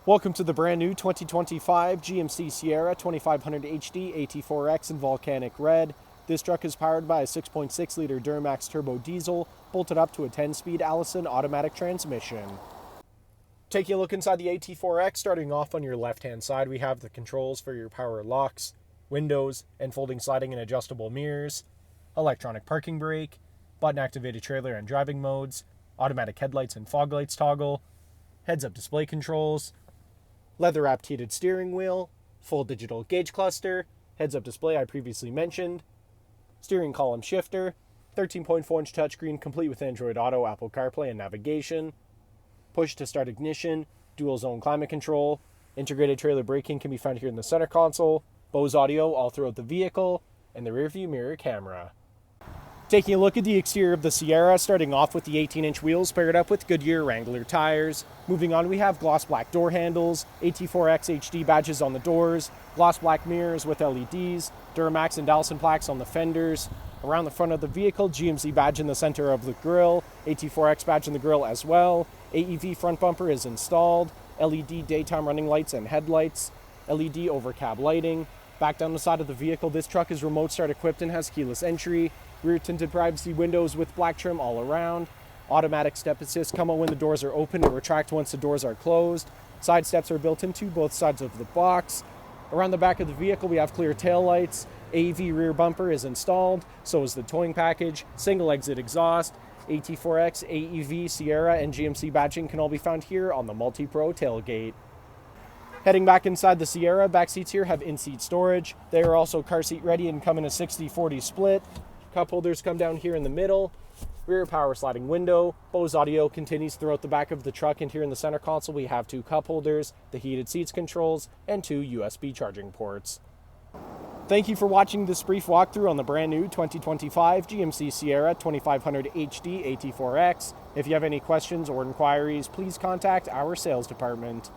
Welcome to the brand new 2025 GMC Sierra 2500 HD AT4X in Volcanic Red. This truck is powered by a 6.6-liter Duramax turbo diesel bolted up to a 10-speed Allison automatic transmission. Taking a look inside the AT4X, starting off on your left-hand side, we have the controls for your power locks, windows, and folding sliding and adjustable mirrors, electronic parking brake, button-activated trailer and driving modes, automatic headlights and fog lights toggle, heads-up display controls, leather-wrapped heated steering wheel, full digital gauge cluster, heads-up display I previously mentioned, steering column shifter, 13.4-inch touchscreen complete with Android Auto, Apple CarPlay, and navigation, push-to-start ignition, dual-zone climate control, integrated trailer braking can be found here in the center console, Bose audio all throughout the vehicle, and the rearview mirror camera. Taking a look at the exterior of the Sierra, starting off with the 18-inch wheels paired up with Goodyear Wrangler tires. Moving on, we have gloss black door handles, AT4X HD badges on the doors, gloss black mirrors with LEDs, Duramax and Allison plaques on the fenders. Around the front of the vehicle, GMC badge in the center of the grille, AT4X badge in the grille as well. AEV front bumper is installed, LED daytime running lights and headlights, LED over cab lighting. Back down the side of the vehicle, this truck is remote start equipped and has keyless entry. Rear tinted privacy windows with black trim all around. Automatic step assist come on when the doors are open and retract once the doors are closed. Side steps are built into both sides of the box. Around the back of the vehicle, we have clear tail lights. AEV rear bumper is installed, so is the towing package. Single exit exhaust. AT4X, AEV, Sierra, and GMC badging can all be found here on the MultiPro tailgate. Heading back inside the Sierra, back seats here have in-seat storage. They are also car seat ready and come in a 60-40 split. Cup holders come down here in the middle. Rear power sliding window. Bose audio continues throughout the back of the truck, and here in the center console we have 2 cup holders, the heated seats controls, and 2 USB charging ports. Thank you for watching this brief walkthrough on the brand new 2025 GMC Sierra 2500 HD AT4X. If you have any questions or inquiries, please contact our sales department.